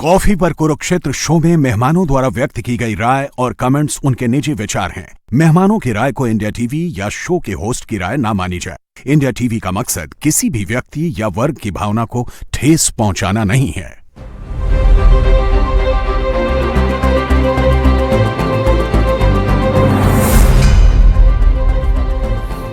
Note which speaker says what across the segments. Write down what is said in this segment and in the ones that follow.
Speaker 1: Coffee पर Kurukshetra show में मेहमानों द्वारा व्यक्त की गई राय और कमेंट्स उनके निजी विचार हैं। मेहमानों की राय को इंडिया टीवी या शो के होस्ट की राय ना मानी जाए। इंडिया टीवी का मकसद किसी भी व्यक्ति या वर्ग की भावना को ठेस पहुंचाना नहीं है।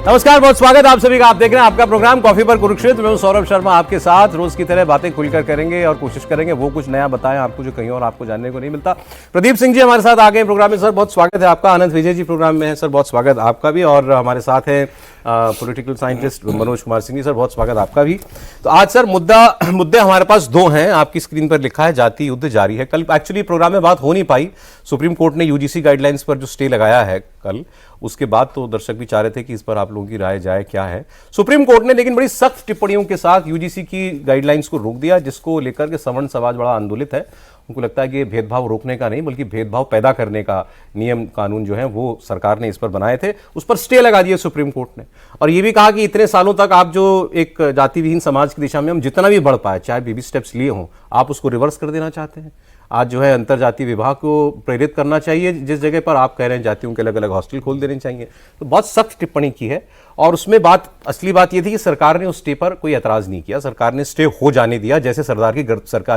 Speaker 2: नमस्कार, बहुत स्वागत आप सभी का। आप देख रहे हैं आपका प्रोग्राम कॉफी पर कुरुक्षेत्र। मैं हूं सौरभ शर्मा, आपके साथ रोज की तरह बातें खुलकर करेंगे और कोशिश करेंगे वो कुछ नया बताएं आपको जो कहीं और आपको जानने को नहीं मिलता। प्रदीप सिंह जी हमारे साथ आ गए प्रोग्राम में। सर बहुत स्वागत है आपका। आनंद विजय जी प्रोग्राम में है। सर बहुत स्वागत आपका भी। और हमारे साथ है political scientist Manoj Kumar Singh ji. Sir बहुत स्वागत आपका भी। तो आज सर मुद्दे हमारे पास दो हैं। आपकी स्क्रीन पर लिखा है जाति युद्ध जारी है। कल एक्चुअली प्रोग्राम में बात हो नहीं पाई। सुप्रीम कोर्ट ने यूजीसी गाइडलाइंस पर जो स्टे लगाया है कल, उसके बाद तो दर्शक भी चाह रहे थे कि इस पर आप लोगों की राय जाए क्या है। सुप्रीम कोर्ट ने लेकिन बड़ी सख्त टिप्पणियों के साथ यूजीसी की गाइडलाइंस को रोक दिया, जिसको लेकर के सवर्ण समाज बड़ा आंदोलित है। उनको लगता है कि ये भेदभाव रोकने का नहीं बल्कि भेदभाव पैदा करने का नियम कानून जो है वो सरकार ने इस पर बनाए थे, उस पर स्टे लगा दिया सुप्रीम कोर्ट ने। और ये भी कहा कि इतने सालों तक आप जो एक जाति विहीन समाज की दिशा में हम जितना भी बढ़ पाए, चाहे बेबी स्टेप्स लिए हों, आप उसको रिवर्स कर देना चाहते हैं। आज जो है अंतरजातीय विवाह को प्रेरित करना चाहिए, जिस जगह पर आप कह रहे हैं जातियों के अलग अलग हॉस्टल खोल देने चाहिए। तो बहुत सख्त टिप्पणी की है। और उसमें असली बात यह थी कि सरकार ने उस स्टे पर कोई एतराज नहीं किया। सरकार ने स्टे हो जाने दिया, जैसे सरकार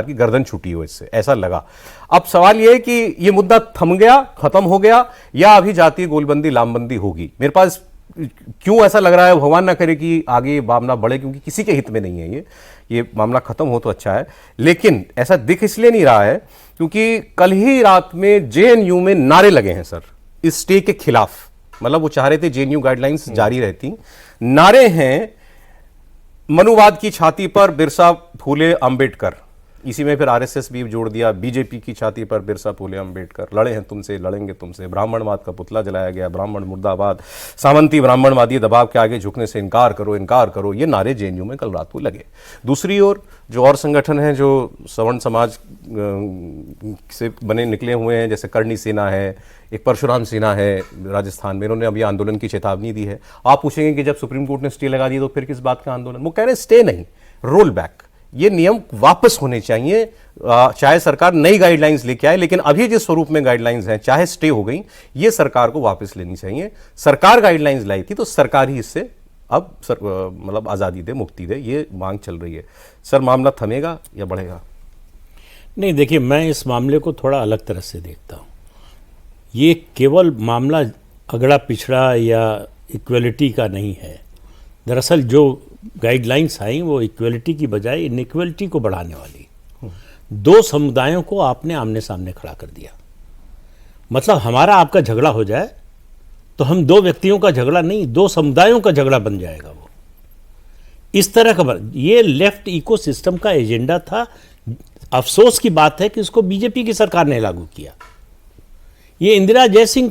Speaker 2: की गर्दन छुटी हो, इससे ऐसा लगा। अब सवाल यह है कि यह मुद्दा थम गया, खत्म हो गया, या अभी जातीय गोलबंदी लामबंदी होगी। मेरे पास क्यों ऐसा लग रहा है, भगवान ना करे कि आगे मामला बढ़े, क्योंकि किसी के हित में नहीं है ये मामला खत्म हो तो अच्छा है। लेकिन ऐसा दिख इसलिए नहीं रहा है क्योंकि कल ही रात में जेएनयू में नारे लगे हैं सर इस स्टे के खिलाफ। मतलब वो चाह रहे थे जेएनयू गाइडलाइंस जारी रहती। नारे हैं मनुवाद की छाती पर बिरसा फूले अंबेडकर। इसी में फिर आरएसएस भी जोड़ दिया। बीजेपी की छाती पर बिरसा फूले अंबेडकर। लड़े हैं तुमसे, लड़ेंगे तुमसे। ब्राह्मणवाद का पुतला जलाया गया। ब्राह्मण मुर्दाबाद। सामंती ब्राह्मणवादी दबाव के आगे झुकने से इनकार करो, इनकार करो। ये नारे जेएनयू में कल रात को लगे। दूसरी ओर जो और संगठन हैं जो सवर्ण समाज से बने निकले हुए हैं, जैसे करणी सेना है, एक परशुराम सेना है राजस्थान में, इन्होंने अभी आंदोलन की चेतावनी दी है। आप पूछेंगे कि जब सुप्रीम कोर्ट ने स्टे लगा दिया तो फिर किस बात का आंदोलन? वो कह रहे हैं स्टे नहीं, रोल बैक। ये नियम वापस होने चाहिए, चाहे सरकार नई गाइडलाइंस लेके आए, लेकिन अभी जिस स्वरूप में गाइडलाइंस हैं, चाहे स्टे हो गई, ये सरकार को वापस लेनी चाहिए। सरकार गाइडलाइंस लाई थी तो सरकार ही इससे अब मतलब आज़ादी दे, मुक्ति दे, ये मांग चल रही है। सर मामला थमेगा या बढ़ेगा?
Speaker 3: नहीं, देखिए, मैं इस मामले को थोड़ा अलग तरह से देखता हूँ। ये केवल मामला अगड़ा पिछड़ा या इक्वलिटी का नहीं है। दरअसल जो गाइडलाइंस आई वो इक्वलिटी की बजाय इनइक्वलिटी को बढ़ाने वाली। दो समुदायों को आपने आमने सामने खड़ा कर दिया। मतलब हमारा आपका झगड़ा हो जाए तो हम दो व्यक्तियों का झगड़ा नहीं, दो समुदायों का झगड़ा बन जाएगा। वो इस तरह का ये लेफ्ट इकोसिस्टम का एजेंडा था। अफसोस की बात है कि इसको बीजेपी की सरकार ने लागू किया। ये इंदिरा जयसिंह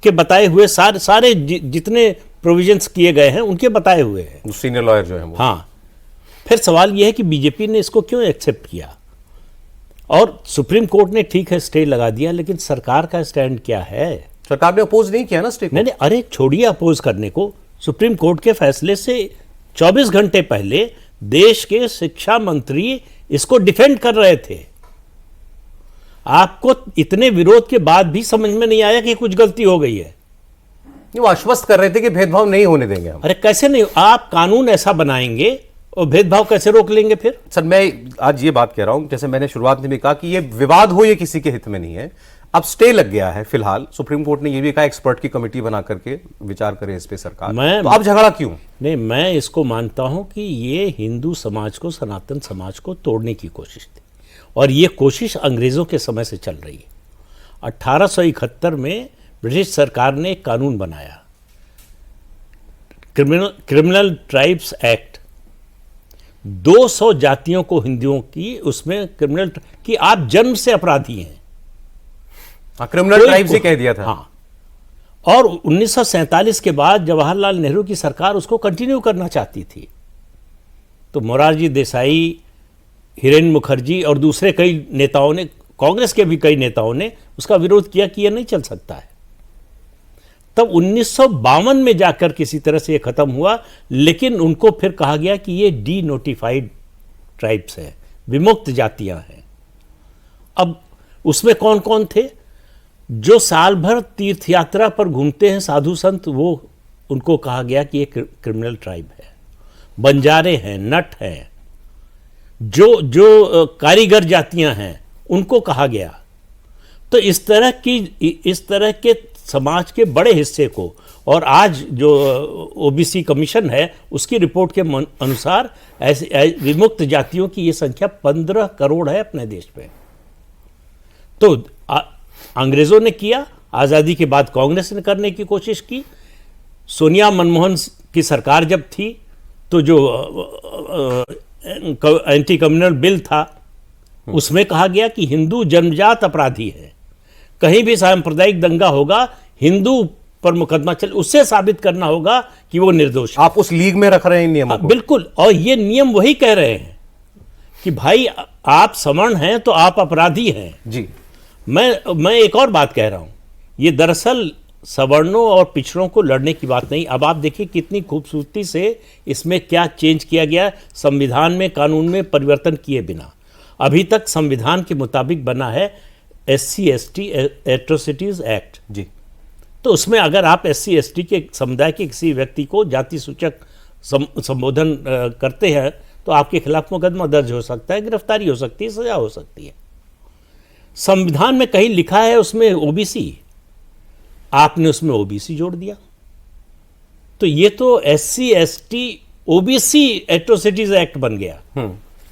Speaker 3: के बताए हुए सारे जितने प्रोविजंस किए गए हैं उनके बताए हुए हैं,
Speaker 2: सीनियर लॉयर जो है वो।
Speaker 3: हाँ, फिर सवाल यह है कि बीजेपी ने इसको क्यों एक्सेप्ट किया? और सुप्रीम कोर्ट ने ठीक है स्टे लगा दिया, लेकिन सरकार का स्टैंड क्या है?
Speaker 2: सरकार ने अपोज नहीं किया ना स्टे को।
Speaker 3: नहीं, अरे छोड़िए अपोज करने को। सुप्रीम कोर्ट के फैसले से 24 घंटे पहले देश के शिक्षा मंत्री इसको डिफेंड कर रहे थे। आपको इतने विरोध के बाद भी समझ में नहीं आया कि कुछ गलती हो गई है?
Speaker 2: वो आश्वस्त कर रहे थे कि भेदभाव नहीं होने देंगे हम।
Speaker 3: अरे कैसे नहीं? आप कानून ऐसा बनाएंगे और भेदभाव कैसे रोक लेंगे फिर?
Speaker 2: सर मैं आज ये बात कह रहा हूं, जैसे मैंने शुरुआत में भी कहा कि ये विवाद हो, ये किसी के हित में नहीं है। अब स्टे लग गया है फिलहाल। सुप्रीम कोर्ट ने ये भी कहा एक्सपर्ट की कमेटी बना करके विचार करे इस पे सरकार। तो अब झगड़ा क्यों?
Speaker 3: नहीं, मैं इसको मानता हूं कि ये हिंदू समाज को, सनातन समाज को तोड़ने की कोशिश थी, और ये कोशिश अंग्रेजों के समय से चल रही है। 1871 में ब्रिटिश सरकार ने एक कानून बनाया, क्रिमिनल ट्राइब्स एक्ट। 200 जातियों को, हिंदुओं की, उसमें क्रिमिनल कि आप जन्म से अपराधी हैं।
Speaker 2: क्रिमिनल ट्राइब्स ही कह दिया था।
Speaker 3: हाँ, और 1947 के बाद जवाहरलाल नेहरू की सरकार उसको कंटिन्यू करना चाहती थी, तो मोरारजी देसाई, हिरेन मुखर्जी और दूसरे कई नेताओं ने, कांग्रेस के भी कई नेताओं ने उसका विरोध किया कि यह नहीं चल सकता है। तब 1952 में जाकर किसी तरह से ये खत्म हुआ, लेकिन उनको फिर कहा गया कि ये डी नोटिफाइड ट्राइब्स है, विमुक्त जातियां हैं। अब उसमें कौन कौन थे? जो साल भर तीर्थ यात्रा पर घूमते हैं साधु संत, वो उनको कहा गया कि ये क्रिमिनल ट्राइब है। बंजारे हैं, नट हैं, जो कारीगर जातियां हैं, उनको कहा गया। तो इस तरह के समाज के बड़े हिस्से को, और आज जो ओबीसी कमीशन है उसकी रिपोर्ट के अनुसार ऐसे विमुक्त जातियों की ये संख्या 15 करोड़ है अपने देश में। तो अंग्रेजों ने किया, आज़ादी के बाद कांग्रेस ने करने की कोशिश की। सोनिया मनमोहन की सरकार जब थी तो जो एंटी कम्युनल बिल था उसमें कहा गया कि हिंदू जन्मजात अपराधी है, कहीं भी सांप्रदायिक दंगा होगा हिंदू पर मुकदमा चल, उससे साबित करना होगा कि वो निर्दोष है।
Speaker 2: आप उस लीग में रख रहे हैं नियमों को?
Speaker 3: बिल्कुल, और ये नियम वही कह रहे हैं कि भाई आप सवर्ण हैं तो आप अपराधी हैं
Speaker 2: जी।
Speaker 3: मैं एक और बात कह रहा हूं, ये दरअसल सवर्णों और पिछड़ों को लड़ने की बात नहीं। अब आप देखिए कितनी खूबसूरती से इसमें क्या चेंज किया गया, संविधान में, कानून में परिवर्तन किए बिना। अभी तक संविधान के मुताबिक बना है SC/ST एट्रोसिटीज एक्ट
Speaker 2: जी।
Speaker 3: तो उसमें अगर आप SC/ST के समुदाय के किसी व्यक्ति को जाति सूचक संबोधन करते हैं तो आपके खिलाफ मुकदमा दर्ज हो सकता है, गिरफ्तारी हो सकती है, सजा हो सकती है। संविधान में कहीं लिखा है उसमें OBC, आपने उसमें OBC जोड़ दिया। तो ये तो SC/ST OBC एट्रोसिटीज एक्ट बन गया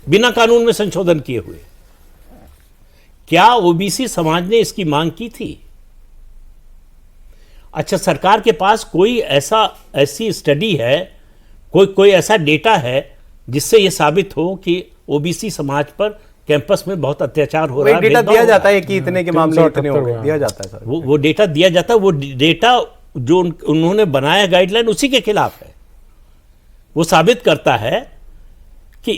Speaker 3: बिना कानून में संशोधन किए हुए। क्या OBC समाज ने इसकी मांग की थी? अच्छा, सरकार के पास कोई ऐसी स्टडी है, कोई ऐसा डेटा है जिससे यह साबित हो कि OBC समाज पर कैंपस में बहुत अत्याचार हो रहा है?
Speaker 2: डेटा दिया जाता है कि इतने के मामले इतने हो गए, दिया जाता है सर।
Speaker 3: वो डेटा दिया जाता है। वो डेटा जो उन्होंने बनाया गाइडलाइन उसी के खिलाफ है। वो साबित करता है कि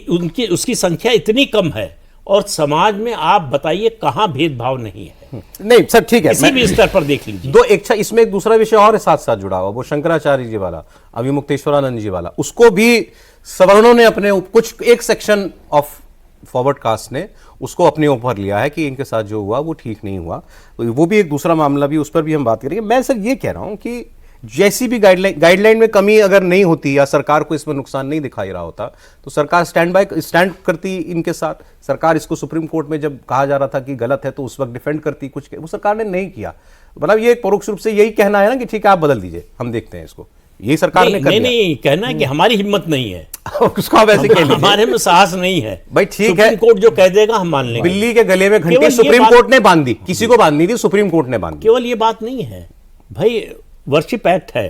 Speaker 3: उसकी संख्या इतनी कम है और समाज में आप बताइए कहां भेदभाव नहीं है।
Speaker 2: नहीं सर, ठीक है,
Speaker 3: किसी भी स्तर पर देख लीजिए।
Speaker 2: दो एक इसमें एक दूसरा विषय और साथ साथ जुड़ा हुआ, वो शंकराचार्य जी वाला, अभिमुक्तेश्वरानंद जी वाला, उसको भी सवर्णों ने अपने कुछ एक सेक्शन ऑफ फॉरवर्ड कास्ट ने उसको अपने ऊपर लिया है कि इनके साथ जो हुआ वो ठीक नहीं हुआ। तो वो भी एक दूसरा मामला भी, उस पर भी हम बात करेंगे। मैं सर ये कह रहा हूं कि जैसी भी गाइडलाइन में कमी अगर नहीं होती या सरकार को इसमें नुकसान नहीं दिखाई रहा होता तो सरकार स्टैंड करती इनके साथ। सरकार इसको सुप्रीम कोर्ट में जब कहा जा रहा था कि गलत है तो उस वक्त डिफेंड करती, कुछ वो सरकार ने नहीं किया। मतलब ये परोक्ष रूप से यही कहना है ना कि ठीक है आप बदल दीजिए, हम देखते हैं इसको। यही सरकार ने
Speaker 3: नहीं कहना है कि हमारी हिम्मत नहीं है
Speaker 2: उसको आप ऐसे कह लीजिए,
Speaker 3: हमारे में साहस नहीं है
Speaker 2: भाई। ठीक है,
Speaker 3: सुप्रीम कोर्ट जो कह देगा हम मान लेंगे।
Speaker 2: बिल्ली के गले में घंटी सुप्रीम कोर्ट ने बांध दी, किसी को बांधनी थी, सुप्रीम कोर्ट ने बांध दी।
Speaker 3: केवल ये बात नहीं है भाई, वर्शिप एक्ट है,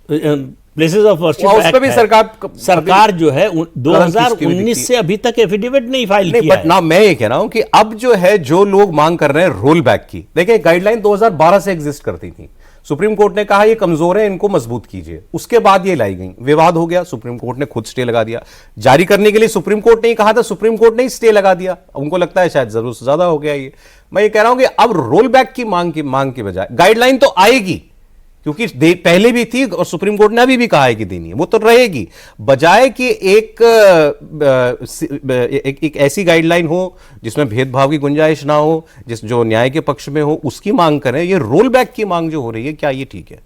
Speaker 3: प्लेसेस ऑफ वर्शिप एक्ट
Speaker 2: भी
Speaker 3: सरकार जो है 2019 से अभी तक एफिडेविट नहीं फाइल किया
Speaker 2: बट ना मैं ये कह रहा हूं कि अब जो है जो लोग मांग कर रहे हैं रोल बैक की, देखिए गाइडलाइन 2012 से एग्जिस्ट करती थी। सुप्रीम कोर्ट ने कहा ये कमजोर है, इनको मजबूत कीजिए। उसके बाद ये लाई गई, विवाद हो गया, सुप्रीम कोर्ट ने खुद स्टे लगा दिया। जारी करने के लिए सुप्रीम कोर्ट ने कहा था, सुप्रीम कोर्ट ने स्टे लगा दिया। उनको लगता है शायद जरूरत से ज्यादा हो गया ये। मैं ये कह रहा हूं कि अब रोल बैक की मांग के बजाय गाइडलाइन तो आएगी, क्योंकि पहले भी थी और सुप्रीम कोर्ट ने अभी भी कहा है कि देनी है, वो तो रहेगी। बजाय कि एक ऐसी गाइडलाइन हो जिसमें भेदभाव की गुंजाइश ना हो, जो न्याय के पक्ष में हो, उसकी मांग करें। ये रोल बैक की मांग जो हो रही है, क्या ये ठीक है?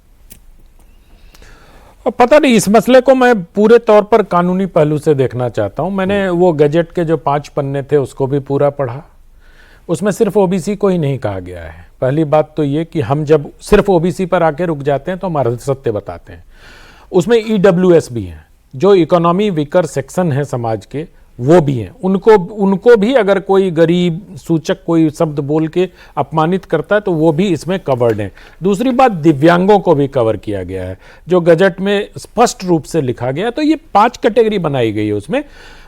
Speaker 4: पता नहीं, इस मसले को मैं पूरे तौर पर कानूनी पहलू से देखना चाहता हूं। मैंने वो गजट के जो 5 पन्ने थे उसको भी पूरा पढ़ा। उसमें सिर्फ OBC को ही नहीं कहा गया है। पहली बात तो ये कि हम जब सिर्फ OBC पर आके रुक जाते हैं तो हमारा सत्य बताते हैं। उसमें EWS भी हैं, जो इकोनॉमी वीकर सेक्शन है समाज के, वो भी हैं। उनको भी अगर कोई गरीब सूचक कोई शब्द बोल के अपमानित करता है तो वो भी इसमें कवर्ड हैं। दूसरी बात, दिव्यांगों को भी कवर किया गया है, जो गजट में स्पष्ट रूप से लिखा गया है। तो ये 5 कैटेगरी बनाई गई है उसमें।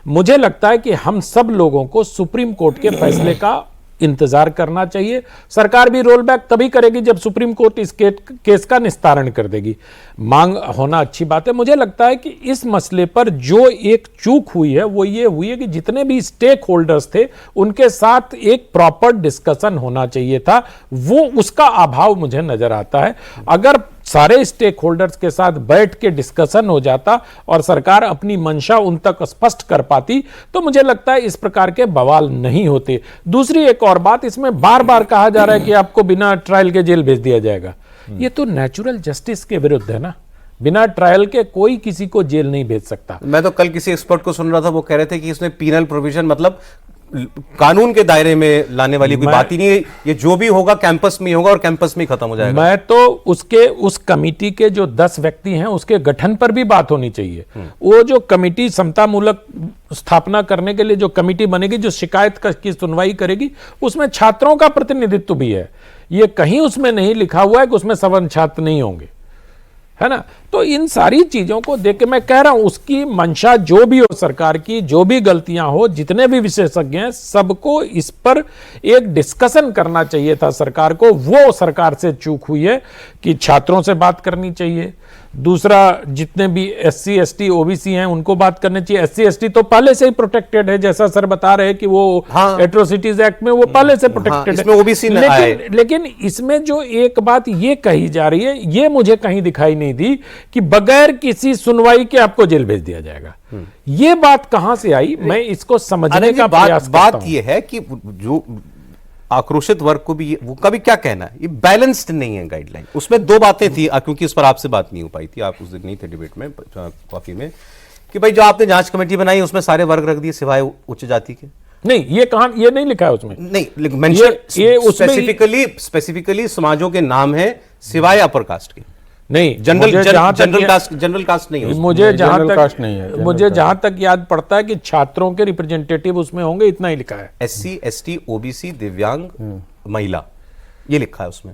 Speaker 4: मुझे लगता है कि हम सब लोगों को सुप्रीम कोर्ट के फैसले का इंतजार करना चाहिए। सरकार भी रोल बैक तभी करेगी जब सुप्रीम कोर्ट इस केस का निस्तारण कर देगी। मांग होना अच्छी बात है। मुझे लगता है कि इस मसले पर जो एक चूक हुई है वो ये हुई है कि जितने भी स्टेक होल्डर्स थे उनके साथ एक प्रॉपर डिस्कशन होना चाहिए था, वो उसका अभाव मुझे नजर आता है। अगर सारे स्टेक होल्डर्स के साथ बैठ के डिस्कशन हो जाता और सरकार अपनी मंशा उन तक स्पष्ट कर पाती, तो मुझे लगता है इस प्रकार के बवाल नहीं होते। दूसरी एक और बात, इसमें बार बार कहा जा रहा है कि आपको बिना ट्रायल के जेल भेज दिया जाएगा। ये तो नेचुरल जस्टिस के विरुद्ध है ना। बिना ट्रायल के कोई किसी को जेल नहीं भेज सकता।
Speaker 2: मैं तो कल किसी एक्सपर्ट को सुन रहा था, वो कह रहे थे कि इसमें पीनल प्रोविजन, मतलब कानून के दायरे में लाने वाली कोई बात ही नहीं है, ये जो भी होगा कैंपस में ही होगा और कैंपस में ही खत्म हो जाएगा।
Speaker 4: मैं तो उस कमिटी के जो 10 व्यक्ति हैं उसके गठन पर भी बात होनी चाहिए। वो जो कमिटी समतामूलक स्थापना करने के लिए जो कमिटी बनेगी, जो शिकायत की सुनवाई करेगी, उसमें छात्रों का प्रतिनिधित्व भी है। ये कहीं उसमें नहीं लिखा हुआ है कि उसमें सवर्ण छात्र नहीं होंगे, है ना। तो इन सारी चीजों को देख के मैं कह रहा हूं, उसकी मंशा जो भी हो, सरकार की जो भी गलतियां हो, जितने भी विशेषज्ञ हैं, सबको इस पर एक डिस्कशन करना चाहिए था सरकार को। वो सरकार से चूक हुई है कि छात्रों से बात करनी चाहिए। दूसरा, जितने भी SC ST OBC हैं उनको बात करनी चाहिए। SC ST तो पहले से ही प्रोटेक्टेड है, जैसा सर बता रहे हैं कि वो एट्रोसिटीज एक्ट में वो पहले से प्रोटेक्टेड
Speaker 2: इसमें OBC
Speaker 4: है। लेकिन इसमें जो एक बात ये कही जा रही है, ये मुझे कहीं दिखाई नहीं दी कि बगैर किसी सुनवाई के आपको जेल भेज दिया जाएगा। ये बात कहां से आई, मैं इसको समझने का प्रयास करता हूं।
Speaker 2: बात ये है कि जो आक्रोशित वर्ग को भी वो कभी क्या कहना है, ये बैलेंस्ड नहीं है गाइडलाइन। उसमें दो बातें थी, क्योंकि इस पर आपसे बात नहीं हो पाई थी, आप उस दिन नहीं थे डिबेट में कॉफी में, कि भाई जो आपने जांच कमेटी बनाई उसमें सारे वर्ग रख दिए सिवाय उच्च जाति के।
Speaker 4: नहीं, ये कहां, ये नहीं लिखा है उसमें।
Speaker 2: नहीं, मेंशन स्पेसिफिकली समाजों के नाम है सिवाय अपर कास्ट के।
Speaker 4: नहीं,
Speaker 2: जनरल कास्ट नहीं है।
Speaker 4: मुझे जहां तक याद पड़ता है कि छात्रों के रिप्रेजेंटेटिव उसमें होंगे, इतना ही लिखा है।
Speaker 2: SC ST OBC दिव्यांग महिला, ये लिखा है उसमें।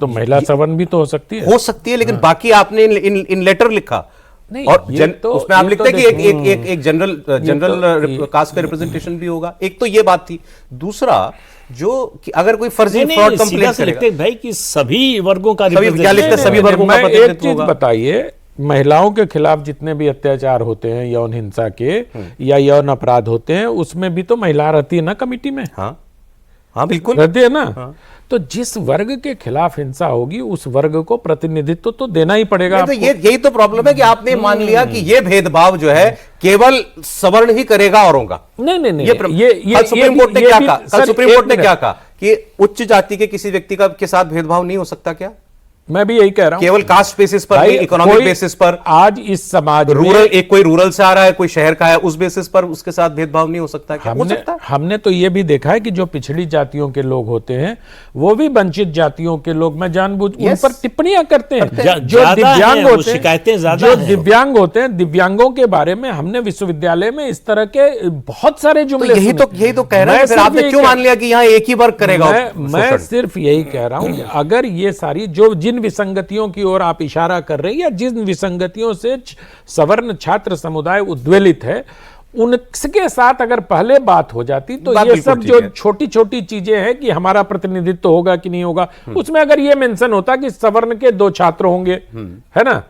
Speaker 4: तो महिला सवर्ण भी तो हो सकती है,
Speaker 2: लेकिन बाकी आपने इन लेटर लिखा
Speaker 4: नहीं,
Speaker 2: और
Speaker 4: तो
Speaker 2: उसमें आप लिखते हैं कि एक जनरल कास्ट का रिप्रेजेंटेशन भी होगा। एक तो ये बात थी। दूसरा, जो कि अगर कोई फर्जी फ्रॉड कंप्लेंट करेगा
Speaker 3: भाई कि सभी वर्गों का
Speaker 2: क्या लिखते हैं, सभी वर्गों का
Speaker 4: प्रतिनिधित्व होगा। बताइए, महिलाओं के खिलाफ जितने भी अत्याचार होते हैं, यौन हिंसा के या यौन अपराध होते हैं, उसमें भी तो महिला रहती है ना कमिटी में।
Speaker 2: हाँ बिल्कुल
Speaker 4: रहती है ना। तो जिस वर्ग के खिलाफ हिंसा होगी उस वर्ग को प्रतिनिधित्व तो देना ही पड़ेगा।
Speaker 2: तो यही तो प्रॉब्लम है कि आपने मान लिया कि ये भेदभाव जो है केवल सवर्ण ही करेगा औरों का।
Speaker 4: नहीं,
Speaker 2: ये सुप्रीम कोर्ट ने क्या कहा? कल सुप्रीम कोर्ट ने क्या कहा कि उच्च जाति के किसी व्यक्ति के साथ भेदभाव नहीं हो सकता क्या?
Speaker 4: मैं भी यही कह रहा हूं,
Speaker 2: केवल कास्ट बेसिस पर, इकोनॉमिक बेसिस पर।
Speaker 4: आज इस समाज
Speaker 2: रूरल, एक कोई रूरल से आ रहा है, कोई शहर का है, उस बेसिस पर उसके साथ भेदभाव नहीं हो सकता क्या? हो सकता है।
Speaker 4: हमने तो ये भी देखा है कि जो पिछड़ी जातियों के लोग होते हैं वो भी वंचित जातियों के लोग, मैं जानबूझ उन पर टिप्पणियां करते हैं। जो दिव्यांग होते हैं,
Speaker 3: शिकायतें ज्यादा,
Speaker 4: जो दिव्यांग होते हैं, दिव्यांगों के बारे में हमने विश्वविद्यालय में इस तरह के बहुत सारे जुमले।
Speaker 2: यही तो कह रहे हैं, फिर आपने क्यों मान लिया कि यहाँ एक ही वर्ग करेगा?
Speaker 4: मैं सिर्फ यही कह रहा हूं, अगर ये सारी जिन विसंगतियों की ओर आप इशारा कर रहे हैं या जिन विसंगतियों से सवर्ण छात्र समुदाय उद्वेलित है, उनके साथ अगर पहले बात हो जाती तो ये सब जो छोटी छोटी चीजें हैं कि हमारा प्रतिनिधित्व होगा कि नहीं होगा, उसमें अगर ये मेंशन होता कि सवर्ण के 2 छात्र होंगे, है ना,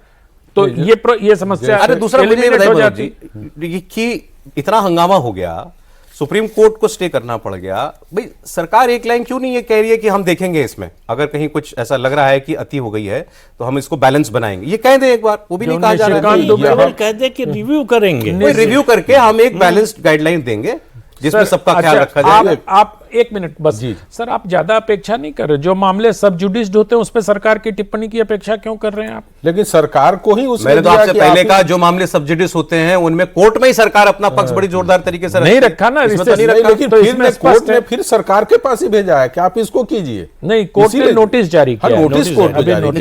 Speaker 4: तो ये समस्या।
Speaker 2: अरे दूसरा मुझे बताइए कि इतना हंगामा हो गया, सुप्रीम कोर्ट को स्टे करना पड़ गया, भाई सरकार एक लाइन क्यों नहीं ये कह रही है कि हम देखेंगे इसमें, अगर कहीं कुछ ऐसा लग रहा है कि अति हो गई है तो हम इसको बैलेंस बनाएंगे, ये कह दे एक बार। वो भी नहीं कहा जा रहा है,
Speaker 3: कह दे कि रिव्यू करेंगे,
Speaker 2: रिव्यू करके हम एक बैलेंस्ड गाइडलाइन देंगे जिसमें सबका ख्याल रखा जाए।
Speaker 4: आप एक मिनट बस जी सर, आप ज्यादा अपेक्षा नहीं कर रहे। जो मामले सब जुडिस्ड होते हैं उस पर सरकार की टिप्पणी की अपेक्षा क्यों कर रहे हैं आप?
Speaker 5: लेकिन सरकार को ही
Speaker 2: मैंने तो आपसे पहले कहा, जो मामले सब जुडिस होते हैं उनमें कोर्ट में ही सरकार अपना पक्ष बड़ी जोरदार तरीके से
Speaker 4: नहीं रखा ना,
Speaker 5: लेकिन कोर्ट ने फिर सरकार के पास ही भेजा है कि आप इसको कीजिए।
Speaker 4: नहीं, कोर्ट ने नोटिस जारी किया,
Speaker 5: नोटिस कोर्ट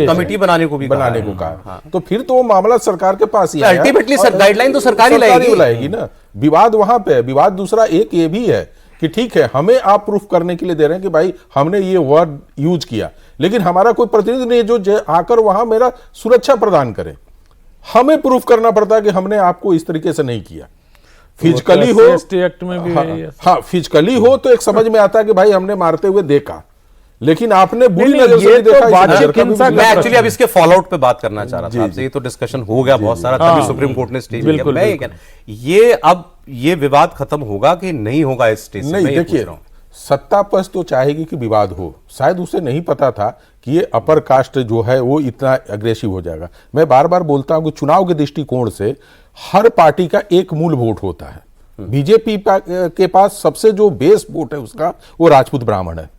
Speaker 2: कमेटी बनाने को
Speaker 5: कहा, तो फिर तो वो मामला सरकार के पास ही है।
Speaker 2: अल्टीमेटली गाइडलाइन तो सरकार ही
Speaker 5: लाएगी ना। विवाद वहां पे है। विवाद दूसरा एक ये भी है कि ठीक है, हमें आप प्रूफ करने के लिए दे रहे हैं कि भाई हमने ये वर्ड यूज किया, लेकिन हमारा कोई प्रतिनिधि नहीं जो आकर वहां मेरा सुरक्षा प्रदान करे। हमें प्रूफ करना पड़ता है कि हमने आपको इस तरीके से नहीं किया। फिजिकली हो,
Speaker 4: एक्ट में भी
Speaker 5: हाँ फिजिकली हो तो एक समझ में आता है कि भाई हमने मारते हुए देखा, लेकिन आपने बुरी नजर से देखा।
Speaker 2: मैं एक्चुअली अब इसके फॉलोआउट पे बात करना चाह रहा था आपसे। ये तो डिस्कशन हो गया बहुत सारा, तभी सुप्रीम कोर्ट ने स्टेज लिया। मैं ये अब ये विवाद खत्म होगा कि नहीं होगा इस स्टेज से?
Speaker 5: नहीं, देखिए, सत्ता पक्ष तो चाहेगी कि विवाद हो। शायद उसे नहीं पता था कि ये अपर कास्ट जो है वो इतना अग्रेसिव हो जाएगा। मैं बार बार बोलता हूं कि चुनाव के दृष्टिकोण से हर पार्टी का एक मूल वोट होता है। बीजेपी के पास सबसे जो बेस वोट है उसका वो राजपूत ब्राह्मण है।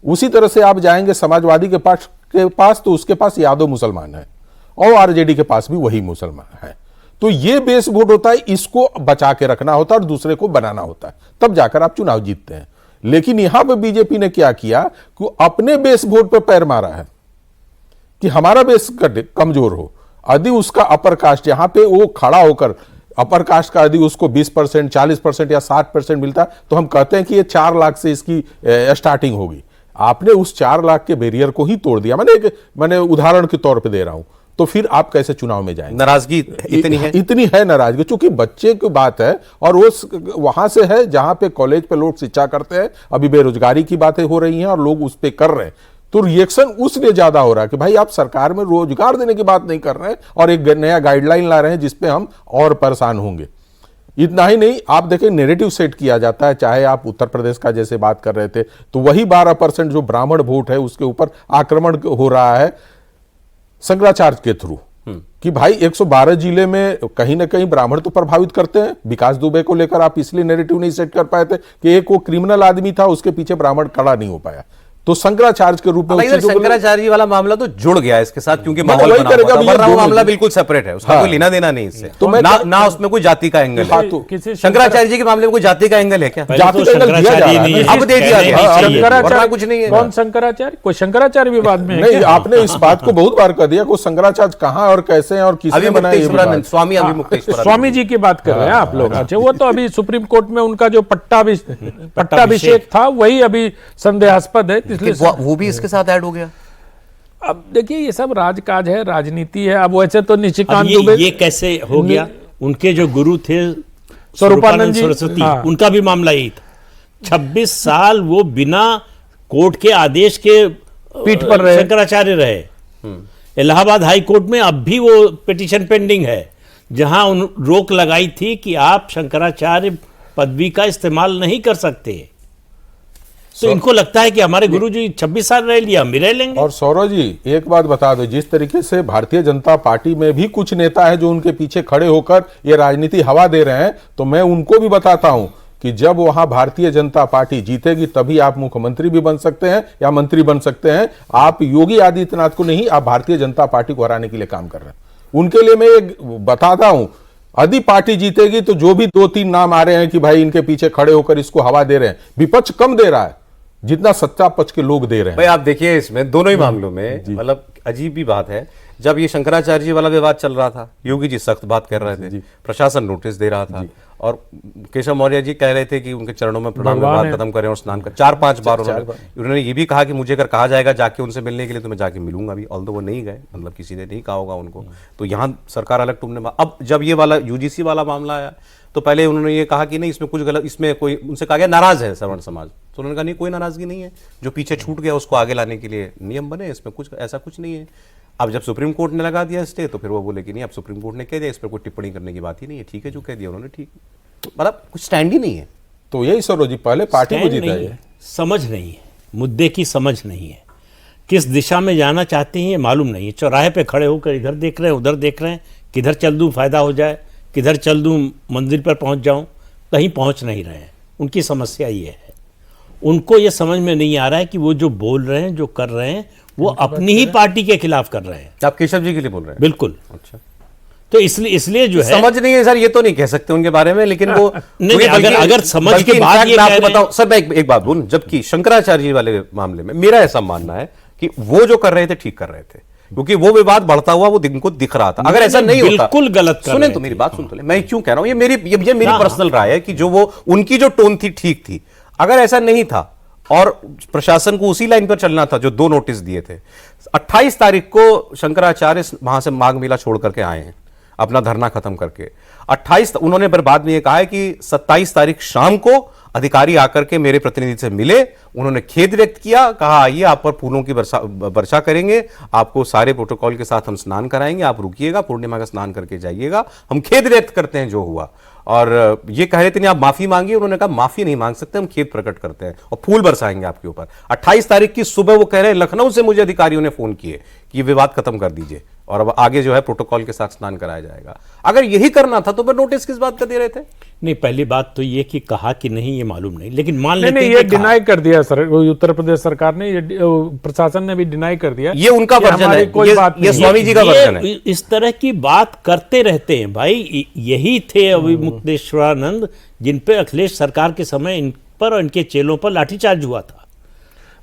Speaker 5: उसी तरह से आप जाएंगे समाजवादी के पास तो उसके पास यादव मुसलमान है, और आरजेडी के पास भी वही मुसलमान है। तो ये बेस वोट होता है, इसको बचा के रखना होता है और दूसरे को बनाना होता है, तब जाकर आप चुनाव जीतते हैं। लेकिन यहां पर बीजेपी ने क्या किया कि अपने बेस वोट पर पैर मारा है कि हमारा बेस कमजोर हो, यदि उसका अपर कास्ट यहां पे वो खड़ा होकर अपर कास्ट का यदि उसको 20%, 40% या 60% मिलता तो हम कहते हैं कि ये 4 लाख से इसकी स्टार्टिंग होगी। आपने उस 4 लाख के बैरियर को ही तोड़ दिया। मैंने उदाहरण के तौर पे दे रहा हूं, तो फिर आप कैसे चुनाव में जाएंगे?
Speaker 2: नाराजगी इतनी है
Speaker 5: नाराजगी, क्योंकि बच्चे की बात है और वो वहां से है जहां पे कॉलेज पे लोग शिक्षा करते हैं, अभी बेरोजगारी की बातें हो रही हैं और लोग उस पे कर रहे हैं, तो रिएक्शन उसलिए ज्यादा हो रहा है कि भाई आप सरकार में रोजगार देने की बात नहीं कर रहे हैं और एक नया गाइडलाइन ला रहे हैं जिसपे हम और परेशान होंगे। इतना ही नहीं, आप देखें नेरेटिव सेट किया जाता है, चाहे आप उत्तर प्रदेश का जैसे बात कर रहे थे, तो वही 12% जो ब्राह्मण वोट है उसके ऊपर आक्रमण हो रहा है शंकराचार्य के थ्रू कि भाई 112 जिले में कहीं ना कहीं ब्राह्मण तो प्रभावित करते हैं। विकास दुबे को लेकर आप इसलिए नेरेटिव नहीं सेट कर पाए थे कि एक वो क्रिमिनल आदमी था, उसके पीछे ब्राह्मण खड़ा नहीं हो पाया। तो शंकराचार्य के रूप में
Speaker 2: शंकराचार्य वाला मामला तो जुड़ गया इसके साथ, क्योंकि माहौल बना हुआ था, वरना वो मामला बिल्कुल सेपरेट है, उसका कोई लेना देना नहीं इससे।
Speaker 5: तो
Speaker 2: ना उसमें कोई जाति का एंगल है। शंकराचार्य जी के मामले में कोई जाति का एंगल है क्या?
Speaker 5: जाति का एंगल दिया जा रहा है,
Speaker 2: अब दे दिया
Speaker 4: शंकराचार्य
Speaker 2: कुछ नहीं है।
Speaker 4: कौन शंकराचार्य? कोई शंकराचार्य विवाद में
Speaker 5: नहीं, आपने इस बात को बहुत बार कर दिया को शंकराचार्य कहाँ और कैसे हैं और किसने बनाया।
Speaker 2: स्वामी अभिमुक्तेश्वर
Speaker 4: स्वामी जी की बात कर रहे हैं आप लोग। अच्छा, वो तो अभी सुप्रीम कोर्ट में उनका जो पट्टाभिषेक था वही अभी संदेहास्पद है, इसलिए
Speaker 2: वो भी इसके साथ ऐड हो गया।
Speaker 4: अब देखिए ये सब राजकाज है, राजनीति है। अब वैसे तो निशिकांत दुबे
Speaker 3: ये कैसे हो गया? उनके जो गुरु थे
Speaker 4: स्वरूपानंद
Speaker 3: सरस्वती,
Speaker 4: हाँ।
Speaker 3: उनका भी मामला यही था। 26 साल वो बिना कोर्ट के आदेश के
Speaker 4: पीठ पर रहे,
Speaker 3: शंकराचार्य रहे। इलाहाबाद हाई कोर्ट में अब भी वो पिटीशन पेंडिंग है, जहां रोक लगाई थी कि आप शंकराचार्य पदवी का इस्तेमाल नहीं कर सकते। तो इनको लगता है कि हमारे गुरु जी 26 साल रह लिया, हम भी रह लेंगे।
Speaker 5: और सौरभ जी एक बात बता दो, जिस तरीके से भारतीय जनता पार्टी में भी कुछ नेता है जो उनके पीछे खड़े होकर ये राजनीति हवा दे रहे हैं, तो मैं उनको भी बताता हूं कि जब वहां भारतीय जनता पार्टी जीतेगी तभी आप मुख्यमंत्री भी बन सकते हैं या मंत्री बन सकते हैं। आप योगी आदित्यनाथ को नहीं, आप भारतीय जनता पार्टी को हराने के लिए काम कर रहे हैं। उनके लिए मैं एक बताता हूं, यदि पार्टी जीतेगी तो जो भी 2-3 नाम आ रहे हैं कि भाई इनके पीछे खड़े होकर इसको हवा दे रहे हैं, विपक्ष कम दे रहा है जितना सत्ता पक्ष के लोग दे रहे हैं।
Speaker 2: भाई आप देखिए इसमें दोनों ही मामलों में मतलब अजीब भी बात है। जब ये शंकराचार्य जी वाला विवाद चल रहा था, योगी जी सख्त बात कर रहे थे, प्रशासन नोटिस दे रहा था, और केशव मौर्य जी कह रहे थे कि उनके चरणों में प्रणाम विवाद खत्म करें और स्नान कर। 4-5 बार उन्होंने ये भी कहा कि मुझे अगर कहा जाएगा जाके उनसे मिलने के लिए तो मैं जाके मिलूंगा भी, ऑल्दो वो नहीं गए, मतलब किसी ने नहीं कहा होगा उनको। तो यहाँ सरकार अलग टूटने। अब जब ये वाला यूजीसी वाला मामला आया तो पहले उन्होंने ये कहा कि नहीं इसमें कुछ गलत, इसमें कोई, उनसे कहा गया नाराज है सवर्ण समाज, तो उन्होंने कहा नहीं कोई नाराजगी नहीं है, जो पीछे छूट गया उसको आगे लाने के लिए नियम बने, इसमें कुछ ऐसा कुछ नहीं है। अब जब सुप्रीम कोर्ट ने लगा दिया स्टे तो फिर वो बोले कि नहीं, अब सुप्रीम कोर्ट ने कह दिया, इस पर कोई टिप्पणी करने की बात ही नहीं है, ठीक है जो कह दिया उन्होंने ठीक, मतलब कुछ स्टैंड ही नहीं है।
Speaker 5: तो यही सरोज जी पहले पार्टी को जीता है,
Speaker 3: समझ नहीं है, मुद्दे की समझ नहीं है, किस दिशा में जाना चाहते हैं ये मालूम नहीं है। चौराहे पे खड़े होकर इधर देख रहे हैं उधर देख रहे हैं, किधर चल दूं फायदा हो जाए, किधर चल दूं मंदिर पर पहुंच जाऊं, कहीं पहुंच नहीं रहे हैं। उनकी समस्या ये है, उनको ये समझ में नहीं आ रहा है कि वो जो बोल रहे हैं, जो कर रहे हैं, वो अपनी ही पार्टी के खिलाफ कर रहे हैं।
Speaker 2: आप केशव जी के लिए बोल रहे हैं?
Speaker 3: बिल्कुल।
Speaker 2: अच्छा,
Speaker 3: तो इसलिए जो है
Speaker 2: समझ नहीं है सर, ये तो नहीं कह सकते उनके बारे में, लेकिन वो
Speaker 3: नहीं, अगर समझ के बाद ये
Speaker 2: आपको बताऊं सर, मैं एक बात बोलूं, जबकि शंकराचार्य जी वाले मामले में मेरा ऐसा मानना है कि वो जो कर रहे थे ठीक कर रहे थे, क्योंकि वो विवाद बढ़ता हुआ वो इनको दिख रहा था। अगर ऐसा नहीं होता,
Speaker 3: बिल्कुल गलत कर
Speaker 2: सुने तो मेरी बात सुन तो ले, मैं क्यों कह रहा हूं, ये मेरी पर्सनल राय है कि जो वो उनकी जो टोन थी ठीक थी। अगर ऐसा नहीं था और प्रशासन को उसी लाइन पर चलना था जो 2 नोटिस दिए थे। 28 तारीख को शंकराचार्य वहां से माघ मेला छोड़ करके आए हैं अपना धरना खत्म करके। 28 उन्होंने पर बाद में ये कहा है कि 27 तारीख शाम को अधिकारी आकर के मेरे प्रतिनिधि से मिले, उन्होंने खेद व्यक्त किया, कहा आइए आप पर फूलों की वर्षा करेंगे, आपको सारे प्रोटोकॉल के साथ हम स्नान कराएंगे, आप रुकिएगा, पूर्णिमा का स्नान करके जाइएगा, हम खेद व्यक्त करते हैं जो हुआ। और ये कह रहे थे नहीं आप माफी मांगिए, उन्होंने कहा माफी नहीं मांग सकते, हम खेद प्रकट करते हैं और फूल बरसाएंगे आपके ऊपर। 28 तारीख की सुबह वो कह रहे हैं लखनऊ से मुझे अधिकारियों ने फोन किए कि विवाद खत्म कर दीजिए और अब आगे जो है प्रोटोकॉल के साथ स्नान कराया जाएगा। अगर यही करना था तो फिर नोटिस किस बात का दे रहे थे?
Speaker 3: नहीं, पहली बात तो ये कि कहा कि नहीं ये मालूम नहीं, लेकिन मान लेते
Speaker 4: नहीं,
Speaker 3: हैं
Speaker 4: ये
Speaker 3: कि कहा।
Speaker 4: डिनाई कर दिया सर, उत्तर प्रदेश सरकार ने, ये प्रशासन ने भी डिनाई कर दिया।
Speaker 2: ये उनका
Speaker 4: कि
Speaker 2: वर्जन
Speaker 4: हमारी
Speaker 2: है,
Speaker 4: कोई बात
Speaker 2: ये
Speaker 4: नहीं।
Speaker 2: स्वामी जी का वर्जन है।
Speaker 3: इस तरह की बात करते रहते हैं भाई। यही थे अविमुक्तेश्वरानंद जिन पे अखिलेश सरकार के समय इन पर और इनके चेलों पर लाठीचार्ज हुआ था।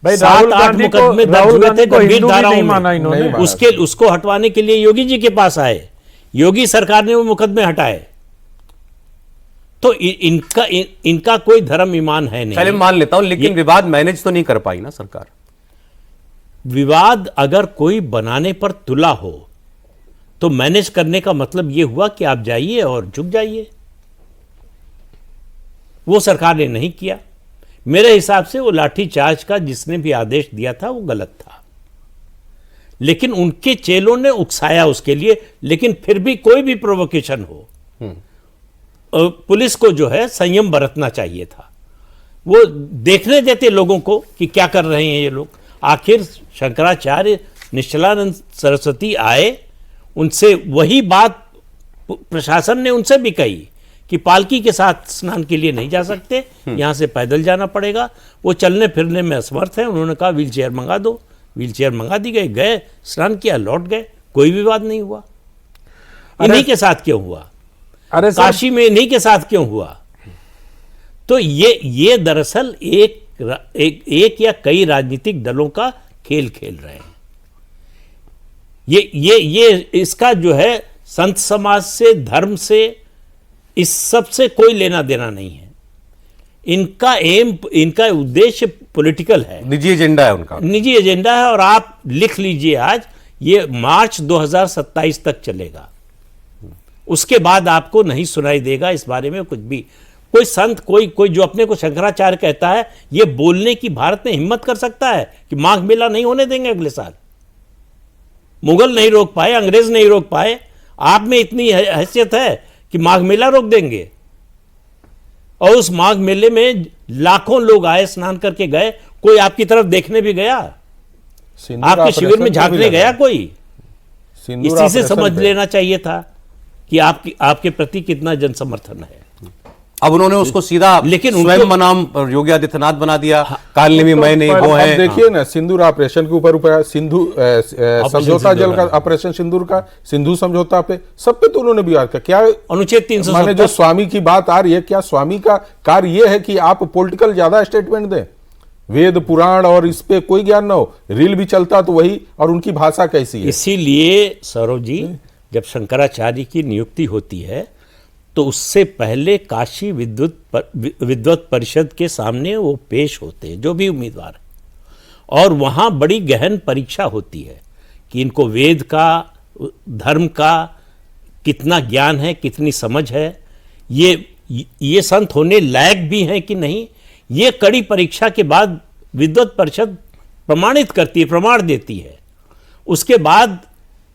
Speaker 4: भाई
Speaker 3: 7-8 मुकदमे दर्ज हुए थे गंभीर धाराओं
Speaker 4: माना
Speaker 3: में।
Speaker 4: इन्होंने।
Speaker 3: उसको हटवाने के लिए योगी जी के पास आए, योगी सरकार ने वो मुकदमे हटाए। तो इनका कोई धर्म ईमान है नहीं।
Speaker 2: चलिए मान लेता हूं, लेकिन विवाद मैनेज तो नहीं कर पाई ना सरकार।
Speaker 3: विवाद अगर कोई बनाने पर तुला हो तो मैनेज करने का मतलब यह हुआ कि आप जाइए और झुक जाइए। वो सरकार ने नहीं किया। मेरे हिसाब से वो लाठीचार्ज का जिसने भी आदेश दिया था वो गलत था, लेकिन उनके चेलों ने उकसाया उसके लिए। लेकिन फिर भी कोई भी प्रोवोकेशन हो, पुलिस को जो है संयम बरतना चाहिए था। वो देखने देते लोगों को कि क्या कर रहे हैं ये लोग। आखिर शंकराचार्य निश्चलानंद सरस्वती आए, उनसे वही बात प्रशासन ने उनसे भी कही कि पालकी के साथ स्नान के लिए नहीं जा सकते, यहां से पैदल जाना पड़ेगा। वो चलने फिरने में असमर्थ है। उन्होंने कहा व्हील चेयर मंगा दो, व्हील चेयर मंगा दी गई, गए स्नान किया, लौट गए, कोई विवाद नहीं हुआ। इन्हीं के साथ क्यों हुआ?
Speaker 4: अरे
Speaker 3: काशी में इन्हीं के साथ क्यों हुआ? तो ये दरअसल एक या कई राजनीतिक दलों का खेल खेल रहे हैं। ये इसका जो है संत समाज से, धर्म से, इस सब से कोई लेना देना नहीं है। इनका उद्देश्य पॉलिटिकल है,
Speaker 2: निजी एजेंडा है उनका,
Speaker 3: निजी एजेंडा है। और आप लिख लीजिए आज, ये मार्च 2027 तक चलेगा। उसके बाद आपको नहीं सुनाई देगा इस बारे में कुछ भी। कोई संत, कोई जो अपने को शंकराचार्य कहता है, ये बोलने की भारत में हिम्मत कर सकता है कि माघ मेला नहीं होने देंगे अगले साल? मुगल नहीं रोक पाए, अंग्रेज नहीं रोक पाए, आप में इतनी हैसियत है कि माघ मेला रोक देंगे? और उस माघ मेले में लाखों लोग आए, स्नान करके गए। कोई आपकी तरफ देखने भी गया? आपके शिविर में झांकने गया कोई? इसी से समझ लेना चाहिए था कि आपके प्रति कितना जन समर्थन है।
Speaker 2: अब उन्होंने उसको सीधा
Speaker 3: लेकिन
Speaker 2: स्वयं बनाम योगी आदित्यनाथ बना दिया। काल ने भी मैं नहीं, वो है।
Speaker 5: देखिए ना, सिंदूर ऑपरेशन के ऊपर सिंधु समझौता जल का ऑपरेशन सिंदूर का, सिंधु समझौता पे, सब पे तो उन्होंने भी किया। क्या
Speaker 3: अनुच्छेद 370
Speaker 5: माने जो स्वामी की बात आ रही है, क्या स्वामी का कार्य ये है कि आप पॉलिटिकल ज्यादा स्टेटमेंट दें? वेद पुराण और इस पे कोई ज्ञान ना हो, रील भी चलता तो वही, और उनकी भाषा कैसी है।
Speaker 3: इसीलिए सौरभ जी, जब शंकराचार्य की नियुक्ति होती है तो उससे पहले काशी विद्वत परिषद के सामने वो पेश होते हैं, जो भी उम्मीदवार है, और वहाँ बड़ी गहन परीक्षा होती है कि इनको वेद का, धर्म का कितना ज्ञान है, कितनी समझ है, ये संत होने लायक भी हैं कि नहीं। ये कड़ी परीक्षा के बाद विद्वत परिषद प्रमाणित करती है, प्रमाण देती है। उसके बाद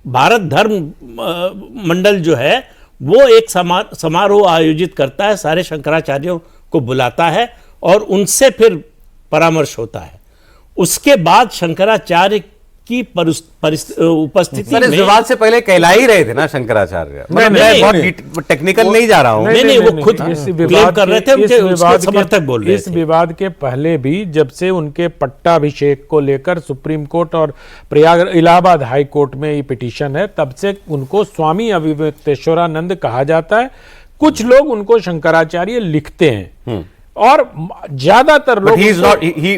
Speaker 3: भारत धर्म मंडल जो है वो एक समारोह आयोजित करता है, सारे शंकराचार्यों को बुलाता है और उनसे फिर परामर्श होता है। उसके बाद शंकराचार्य की उपस्थिति में,
Speaker 2: विवाद से पहले कहला ही रहे थे ना शंकराचार्य। मैं बहुत टेक्निकल नहीं जा रहा हूं।
Speaker 3: नहीं, वो खुद क्लेम कर रहे थे, उसके समर्थक बोल रहे थे।
Speaker 4: इस विवाद के पहले भी, जब से उनके पट्टाभिषेक को लेकर सुप्रीम कोर्ट और इलाहाबाद हाई कोर्ट में ये पिटीशन है, तब से उनको स्वामी अविमुक्तेश्वरानंद कहा जाता है। कुछ लोग उनको शंकराचार्य लिखते हैं और ज्यादातर लोग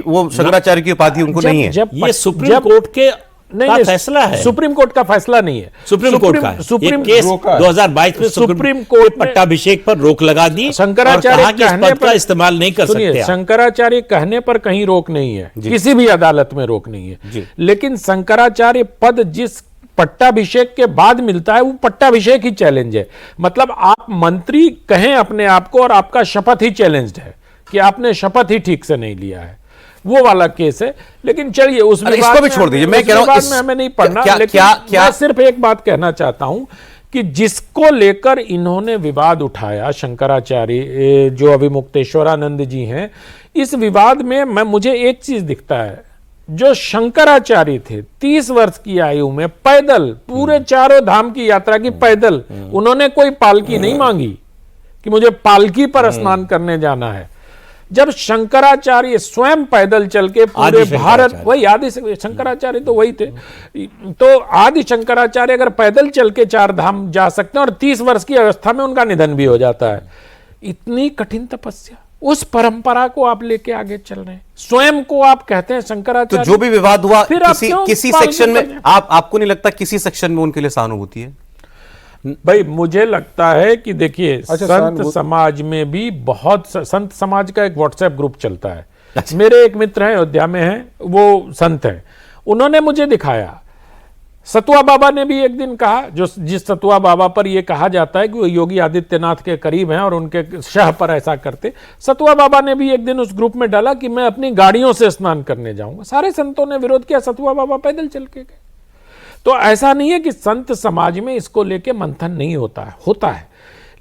Speaker 2: वो शंकराचार्य की उपाधि उनको नहीं है।
Speaker 3: ये सुप्रीम कोर्ट के का फैसला है।
Speaker 4: सुप्रीम कोर्ट का फैसला नहीं है,
Speaker 3: सुप्रीम कोर्ट का है।
Speaker 4: सुप्रीम
Speaker 3: केस 2022 में सुप्रीम कोर्ट पट्टाभिषेक पर रोक लगा दी।
Speaker 4: शंकराचार्य
Speaker 3: कहने पर इस्तेमाल नहीं कर सकते।
Speaker 4: शंकराचार्य कहने पर कहीं रोक नहीं है, किसी भी अदालत में रोक नहीं है। लेकिन शंकराचार्य पद जिस पट्टाभिषेक के बाद मिलता है, वो पट्टाभिषेक ही चैलेंज है। मतलब आप मंत्री कहें अपने आप को और आपका शपथ ही चैलेंज्ड है कि आपने शपथ ही ठीक से नहीं लिया है, वो वाला केस है। लेकिन चलिए उस विवाद
Speaker 2: इसको भी छोड़ दीजिए। मैं कह रहा हूं
Speaker 4: हमें नहीं पढ़ना, लेकिन मैं सिर्फ एक बात कहना चाहता हूं कि जिसको लेकर इन्होंने विवाद उठाया, शंकराचार्य जो अभी मुक्तेश्वरानंद जी हैं, इस विवाद में मुझे एक चीज दिखता है, जो शंकराचार्य थे 30 वर्ष की आयु में पैदल पूरे चारों धाम की यात्रा की, पैदल, उन्होंने कोई पालकी नहीं मांगी कि मुझे पालकी पर स्नान करने जाना है। जब शंकराचार्य स्वयं पैदल चल के पूरे भारत, वही आदि शंकराचार्य तो वही थे, तो आदि शंकराचार्य अगर पैदल चल के 4 धाम जा सकते हैं और 30 वर्ष की अवस्था में उनका निधन भी हो जाता है, इतनी कठिन तपस्या, उस परंपरा को आप लेके आगे चल रहे हैं, स्वयं को आप कहते हैं शंकराचार्य।
Speaker 2: तो जो भी विवाद हुआ
Speaker 4: फिर
Speaker 2: किसी सेक्शन में, आपको नहीं लगता किसी सेक्शन में उनके लिए सहानुभूति है?
Speaker 4: भाई मुझे लगता है कि देखिए, संत समाज में भी बहुत, संत समाज का एक व्हाट्सएप ग्रुप चलता है। मेरे एक मित्र हैं, अयोध्या में हैं, वो संत हैं, उन्होंने मुझे दिखाया, सतुआ बाबा ने भी एक दिन कहा, जिस सतुआ बाबा पर यह कहा जाता है कि वो योगी आदित्यनाथ के करीब हैं और उनके शह पर ऐसा करते, सतुआ बाबा ने भी एक दिन उस ग्रुप में डाला कि मैं अपनी गाड़ियों से स्नान करने जाऊंगा। सारे संतों ने विरोध किया, सतुआ बाबा पैदल चल के गए। तो ऐसा नहीं है कि संत समाज में इसको लेके मंथन नहीं होता है, होता है,